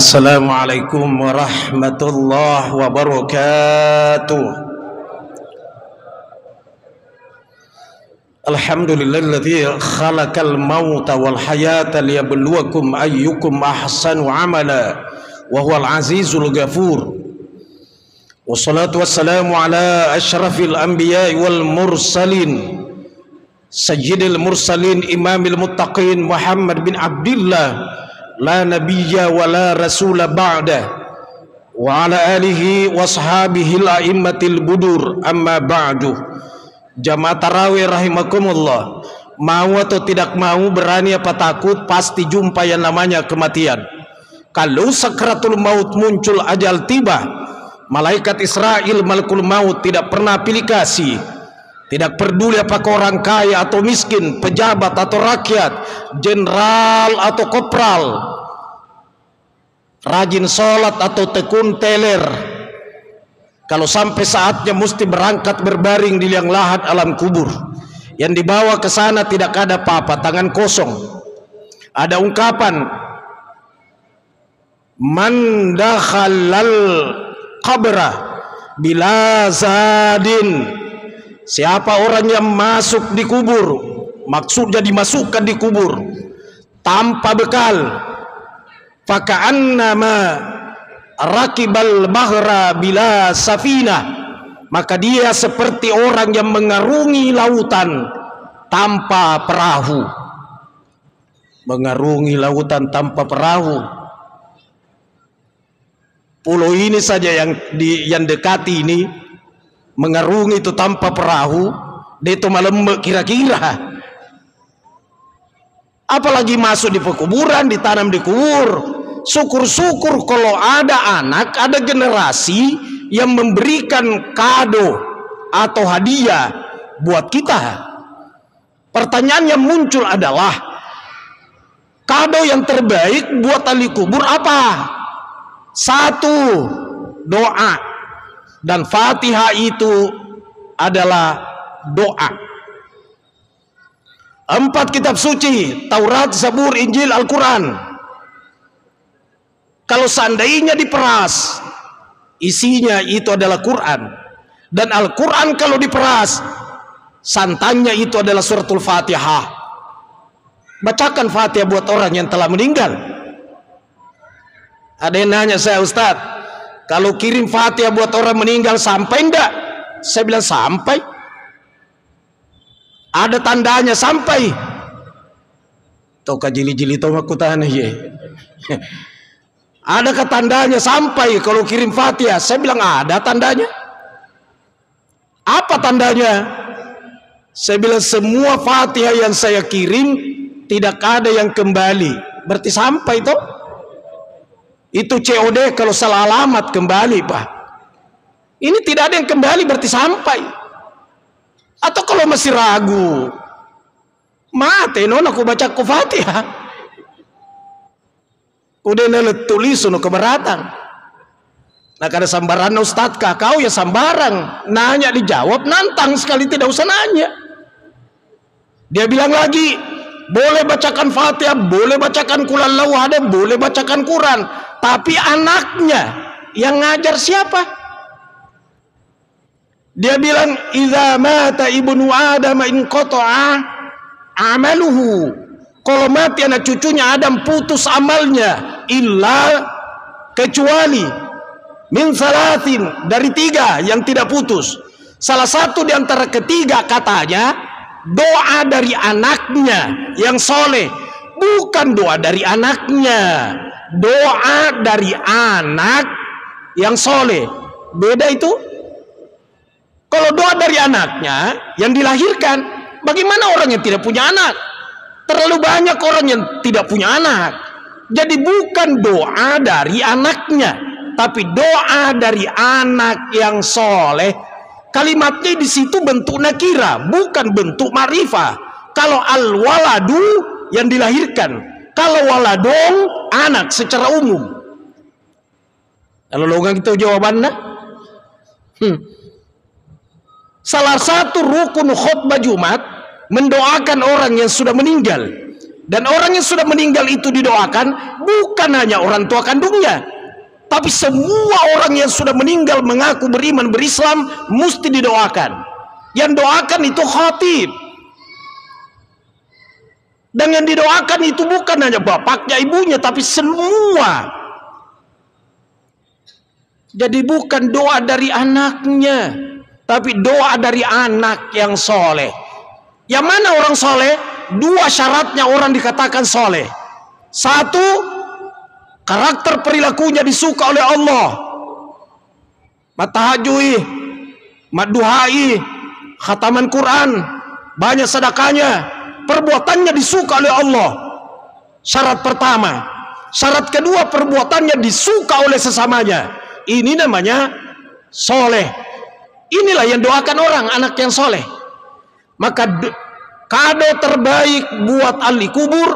Assalamualaikum warahmatullahi wabarakatuh. Alhamdulillahilladzi khalaqal mauta wal hayata liyabluwakum ayyukum ahsanu amala wa huwal azizul ghafur. Wassalatu wassalamu ala asyrafil anbiya'i wal mursalin sayyidil mursalin imamil muttaqin Muhammad bin Abdillah la nabiyya wa la rasula ba'da wa ala alihi wa sahabihi al-a'immatil budur amma ba'du. Jamaah tarawih rahimakumullah, mau atau tidak mau, berani apa takut, pasti jumpa yang namanya kematian. Kalau sakratul maut muncul, ajal tiba, malaikat Israel malakul maut tidak pernah pilih kasih. Tidak peduli apakah orang kaya atau miskin, pejabat atau rakyat, jenderal atau kopral, rajin sholat atau tekun teler. Kalau sampai saatnya mesti berangkat berbaring di liang lahat alam kubur. Yang dibawa ke sana tidak ada apa-apa, tangan kosong. Ada ungkapan, man dakhalal qabra bila zadin. Siapa orang yang masuk di kubur, maksudnya dimasukkan di kubur tanpa bekal, faka'annama rakibal bahra bila safina, maka dia seperti orang yang mengarungi lautan tanpa perahu. Mengarungi lautan tanpa perahu. Pulau ini saja yang dekati ini mengarungi itu tanpa perahu, dia itu malembek kira-kira. Apalagi masuk di pekuburan, ditanam di kubur. Syukur-syukur kalau ada anak, ada generasi yang memberikan kado atau hadiah buat kita. Pertanyaan yang muncul adalah, kado yang terbaik buat ahli kubur apa? Satu, doa. Dan Fatihah itu adalah doa. 4 kitab suci, Taurat, Zabur, Injil, Al-Quran. Kalau seandainya diperas, isinya itu adalah Quran. Dan Al-Quran kalau diperas, santannya itu adalah suratul Fatihah. Bacakan Fatihah buat orang yang telah meninggal. Ada yang nanya saya, Ustadz, kalau kirim Fatihah buat orang meninggal sampai enggak? Saya bilang sampai. Ada tandanya sampai. Tuh kajili-jili tuh aku tanya ye. Adakah tandanya sampai kalau kirim Fatihah? Saya bilang ada tandanya. Apa tandanya? Saya bilang semua Fatihah yang saya kirim tidak ada yang kembali. Berarti sampai toh? Itu COD kalau salah alamat kembali, Pak. Ini tidak ada yang kembali, berarti sampai. Atau kalau masih ragu, mate non aku baca ku Fatihah. Udah nelet tulis no keberatan. Nah kada sambaran Ustadz kau ya sambarang. Nanya dijawab, nantang sekali tidak usah nanya. Dia bilang lagi, boleh bacakan Fatihah, boleh bacakan Qul-Huwallahu ahad, boleh bacakan Quran. Tapi anaknya yang ngajar siapa? Dia bilang, idza mata ibnu Adam inqata'a amaluhu. Kalau mati anak cucunya Adam putus amalnya, illa kecuali min salatin, dari 3 yang tidak putus. Salah satu di antara ketiga katanya doa dari anaknya yang soleh, bukan doa dari anaknya, doa dari anak yang soleh. Beda itu. Kalau doa dari anaknya yang dilahirkan, bagaimana orang yang tidak punya anak? Terlalu banyak orang yang tidak punya anak. Jadi bukan doa dari anaknya, tapi doa dari anak yang soleh. Kalimatnya di situ bentuk nakira, bukan bentuk ma'rifah. Kalau al-waladu yang dilahirkan, kalau waladong anak secara umum. Kalau longgang itu jawabannya. Salah satu rukun khutbah Jumat mendoakan orang yang sudah meninggal. Dan orang yang sudah meninggal itu didoakan bukan hanya orang tua kandungnya, tapi semua orang yang sudah meninggal mengaku beriman berislam mesti didoakan. Yang doakan itu khatib. Dan yang didoakan itu bukan hanya bapaknya, ibunya, tapi semua. Jadi bukan doa dari anaknya, tapi doa dari anak yang soleh. Yang mana orang soleh? Dua syaratnya orang dikatakan soleh. Satu, karakter perilakunya disuka oleh Allah. Matahajui, maduhai, khataman Quran, banyak sedekahnya, perbuatannya disuka oleh Allah. Syarat pertama. Syarat kedua, perbuatannya disuka oleh sesamanya. Ini namanya soleh. Inilah yang doakan orang, anak yang soleh. Maka kado terbaik buat ahli kubur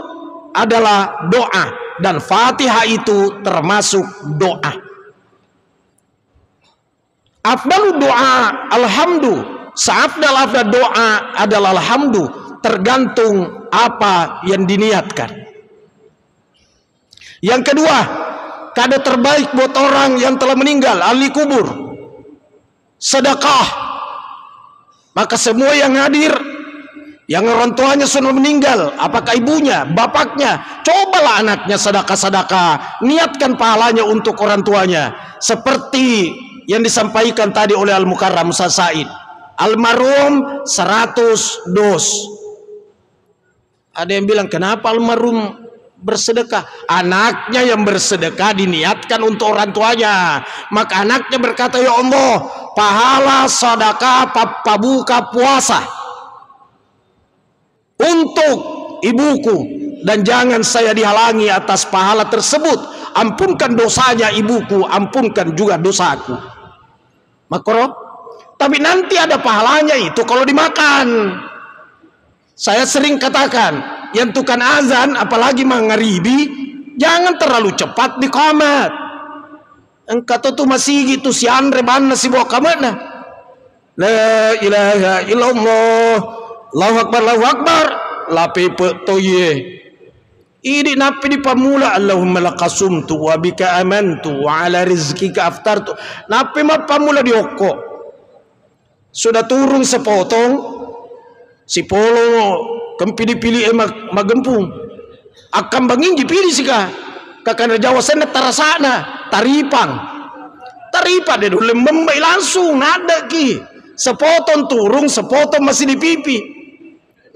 adalah doa, dan Fatihah itu termasuk doa. Afdalu doa alhamdu, seafdal doa adalah alhamdu, tergantung apa yang diniatkan. Yang kedua, kado terbaik buat orang yang telah meninggal, ahli kubur, sedekah. Maka semua yang hadir, yang orang tuanya sudah meninggal, apakah ibunya, bapaknya, cobalah anaknya sedekah-sedekah, niatkan pahalanya untuk orang tuanya. Seperti yang disampaikan tadi oleh Al-Mukarram Ustaz Said, almarhum 100 dos. Ada yang bilang, kenapa almarhum bersedekah? Anaknya yang bersedekah diniatkan untuk orang tuanya. Maka anaknya berkata, ya Allah, pahala sedekah pabuka puasa untuk ibuku, dan jangan saya dihalangi atas pahala tersebut. Ampunkan dosanya ibuku, ampunkan juga dosaku. Makro, tapi nanti ada pahalanya itu kalau dimakan. Saya sering katakan, yang tukang azan apalagi mengharibi, jangan terlalu cepat di qamat. Engkau tu masih gitu si Andre mana si bawa qamatna. La ilaha illallah, Allahu akbar, Allahu akbar, la pepe toye. Ini napi di pamula, Allahumma laqasumtu wa bika amantu wa ala rizkika aftartu. Napi mah pamula dioko. Sudah turun sepotong, si polo kempi dipilih magempung. Akan bangin dipilih sih kah? Kakak Jawa sana tarasana, taripang. Taripa deh dulu membai langsung nada ki. Sepotong turun, sepotong masih di pipi.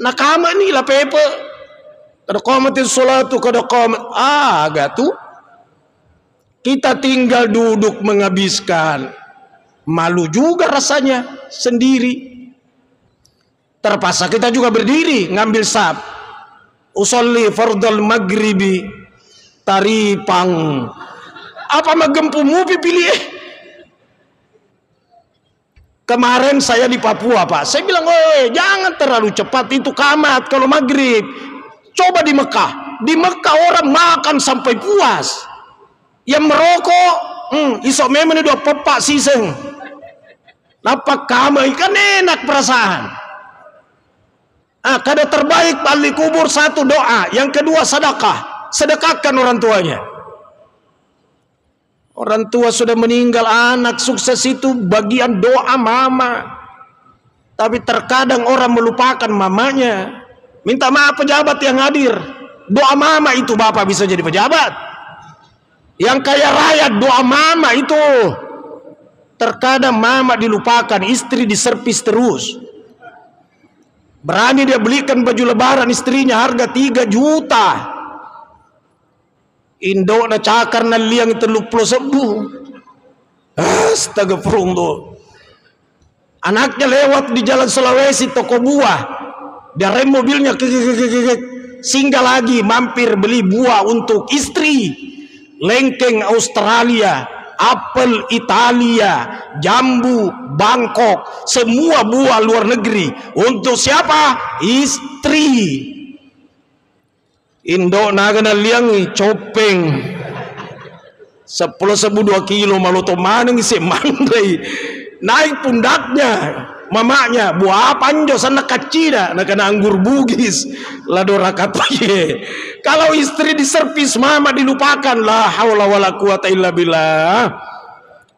Nakama nih lah pepe. Kada qomatin sholatu, kada qomat. Agak tuh. Kita tinggal duduk menghabiskan. Malu juga rasanya sendiri. Terpaksa kita juga berdiri ngambil sab. Usolli fardal maghribi taripang. Apa magempumu pilih? Kemarin saya di Papua, Pak. Saya bilang, jangan terlalu cepat itu kamat kalau maghrib. Coba di Mekah. Di Mekah orang makan sampai puas. Yang merokok, isok memang dua pepak siseng. Napa kamu ikan enak perasaan. Kado terbaik ahli kubur satu doa, yang kedua sedekah. Sedekahkan orang tuanya. Orang tua sudah meninggal, anak sukses itu bagian doa mama. Tapi terkadang orang melupakan mamanya. Minta maaf pejabat yang hadir. Doa mama itu bapak bisa jadi pejabat. Yang kaya raya doa mama itu. Terkadang mama dilupakan, istri diservis terus. Berani dia belikan baju lebaran istrinya harga 3 juta. Indo na cakar na liang 30 sebu. Astagfirullah. Anaknya lewat di jalan Sulawesi toko buah. Dia rem mobilnya singgah lagi mampir beli buah untuk istri. Lengkeng Australia, apel Italia, jambu Bangkok, semua buah luar negeri. Untuk siapa? Istri. Indo naga na liang copeng 10 sebu 2 kilo maluto maneng isi mandai naik pundaknya. mamanya buah panjo sana kacida nak kena anggur bugis ladora kata ye. Kalau istri diservis mama dilupakan, la haula wala quwata illa billah.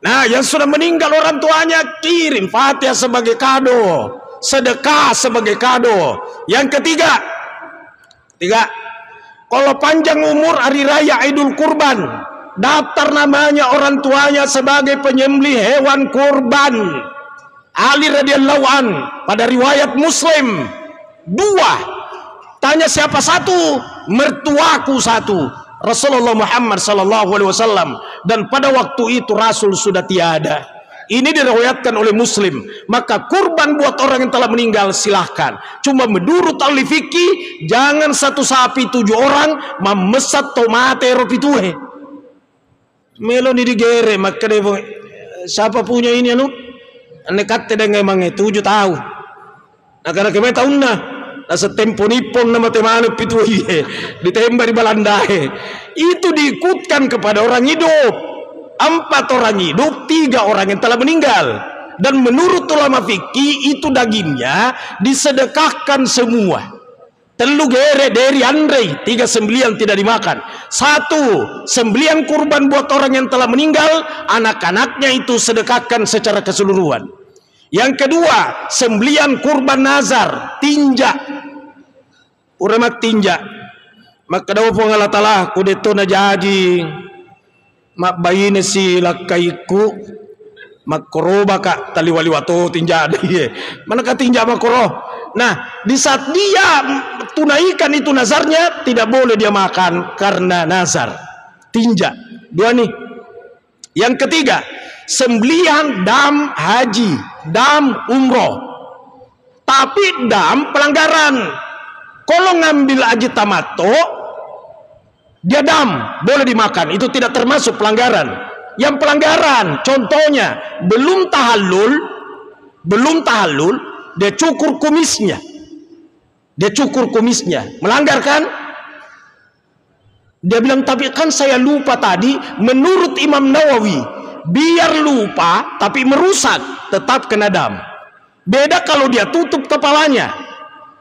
Nah, yang sudah meninggal orang tuanya kirim Fatihah sebagai kado, sedekah sebagai kado. Yang ketiga, kalau panjang umur hari raya Idul Kurban, daftar namanya orang tuanya sebagai penyembelih hewan kurban. Ali radhiyallahu an pada riwayat Muslim 2. Tanya siapa satu? Mertuaku satu. Rasulullah Muhammad sallallahu alaihi wasallam, dan pada waktu itu Rasul sudah tiada. Ini diriwayatkan oleh Muslim. Maka kurban buat orang yang telah meninggal silahkan. Cuma menurut ahli fikih, jangan satu sapi 7 orang memesat tomate ropituhe. Melon di digere maka siapa punya ini anu? Ane kate dengan emang 7 tahu. Nah karena kami tahu na setempo nipon nama temane pituhe ditembak di balandahe. Itu diikutkan kepada orang hidup. 4 orang hidup, 3 orang yang telah meninggal. Dan menurut ulama fikih itu dagingnya disedekahkan semua. 3 gere dari Andre, 3 sembelian tidak dimakan. 1 sembelian kurban buat orang yang telah meninggal, anak-anaknya itu sedekahkan secara keseluruhan. Yang kedua, sembelian kurban nazar, tinja. Uramat tinja. Maka daw po nga latala kudeto na jadi mabayine si lakaiku makoroba ka taliwaliwato tinja deh. Mana ka tinja makoro? Nah, di saat dia tunaikan itu nazarnya, tidak boleh dia makan karena nazar. Tinja. 2 nih. Yang ketiga, sembelihan dam haji, dam umroh. Tapi dam pelanggaran. Kalau ngambil haji tamato, dia dam, boleh dimakan. Itu tidak termasuk pelanggaran. Yang pelanggaran, contohnya belum tahallul, dia cukur kumisnya. Melanggar kan? Dia bilang, tapi kan saya lupa tadi. Menurut Imam Nawawi, biar lupa tapi merusak, tetap kena dam. Beda kalau dia tutup kepalanya.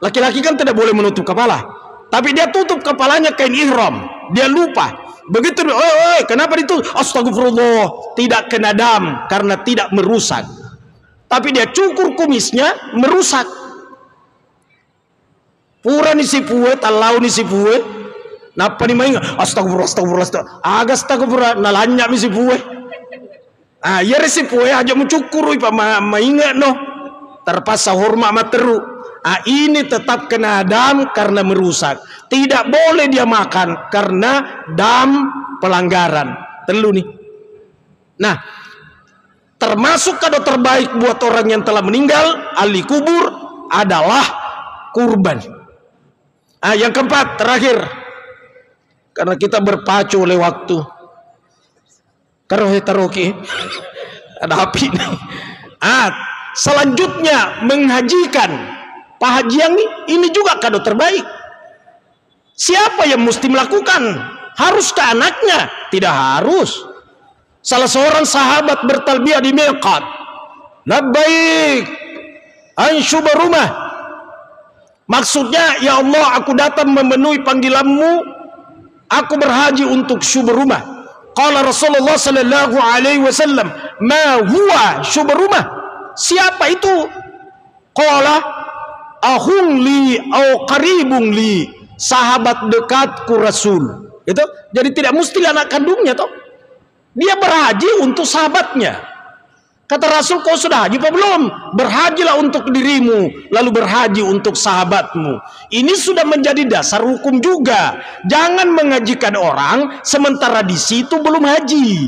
Laki-laki kan tidak boleh menutup kepala, tapi dia tutup kepalanya kain ihram. Dia lupa. Begitu, kenapa itu? Astagfirullah, tidak kena dam karena tidak merusak. Tapi dia cukur kumisnya, merusak. Pura ni si puwe, talau ni si puwe. Napa ni main? Astagfirullah. Astagfirullah, nalanya mi si puwe. Ya si puwe aja mencukur ipa maingat no. Terpaksa hormat materu. Ini tetap kena dam karena merusak. Tidak boleh dia makan karena dam pelanggaran. 3 nih. Nah, termasuk kado terbaik buat orang yang telah meninggal, ahli kubur, adalah kurban. Yang keempat, terakhir, karena kita berpacu oleh waktu. Taroki. Ada api nih. Selanjutnya menghajikan. Pak Haji yang ini juga kado terbaik. Siapa yang mesti melakukan? Haruskah anaknya? Tidak harus. Salah seorang sahabat bertalbiyah di miqat. Labbaik an syubarumah. Maksudnya, ya Allah, aku datang memenuhi panggilanmu. Aku berhaji untuk syubarumah. Qala Rasulullah sallallahu alaihi wasallam, ma huwa syubarumah? Siapa itu? Qala ahung li au qaribung li, sahabat dekatku Rasul. Itu jadi tidak mesti anak kandungnya toh. Dia berhaji untuk sahabatnya. Kata Rasul, kau sudah haji apa belum? Berhajilah untuk dirimu, lalu berhaji untuk sahabatmu. Ini sudah menjadi dasar hukum juga. Jangan mengajikan orang sementara di situ belum haji.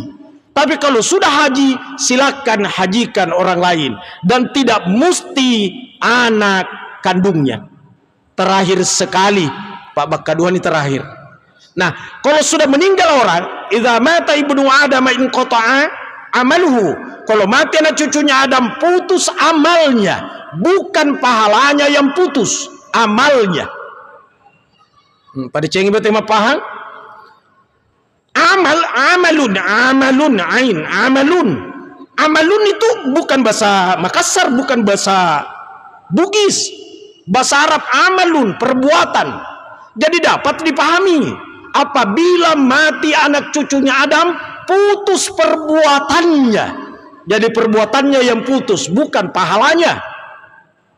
Tapi kalau sudah haji, silakan hajikan orang lain, dan tidak mesti anak kandungnya. Terakhir sekali, Pak Bakadua ini terakhir. Nah, kalau sudah meninggal orang, idza mata ibnu Adam in qata'a amaluhu. Kalau mati anak cucunya Adam, putus amalnya, bukan pahalanya yang putus, amalnya. Pada cengi bertema pahal. Amalun, Amalun itu bukan bahasa Makassar, bukan bahasa Bugis. Bahasa Arab amalun, perbuatan. Jadi dapat dipahami. Apabila mati anak cucunya Adam, putus perbuatannya. Jadi perbuatannya yang putus, bukan pahalanya.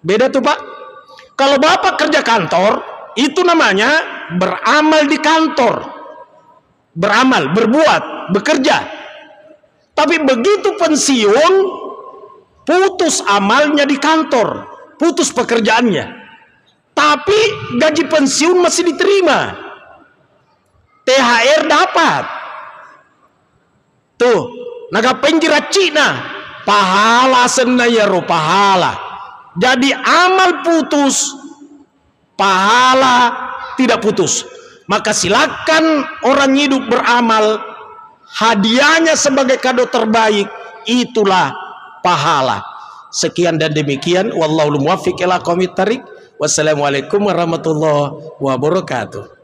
Beda tuh Pak. Kalau Bapak kerja kantor, itu namanya beramal di kantor. Beramal, berbuat, bekerja. Tapi begitu pensiun, putus amalnya di kantor, putus pekerjaannya. Tapi gaji pensiun masih diterima. THR dapat. Tuh, naga penjira Cina, pahala senayaro pahala. Jadi amal putus, pahala tidak putus. Maka silakan orang hidup beramal, hadiahnya sebagai kado terbaik itulah pahala. Sekian dan demikian, wallahu muwaffiq ila aqwamit thariq. Wassalamualaikum warahmatullahi wabarakatuh.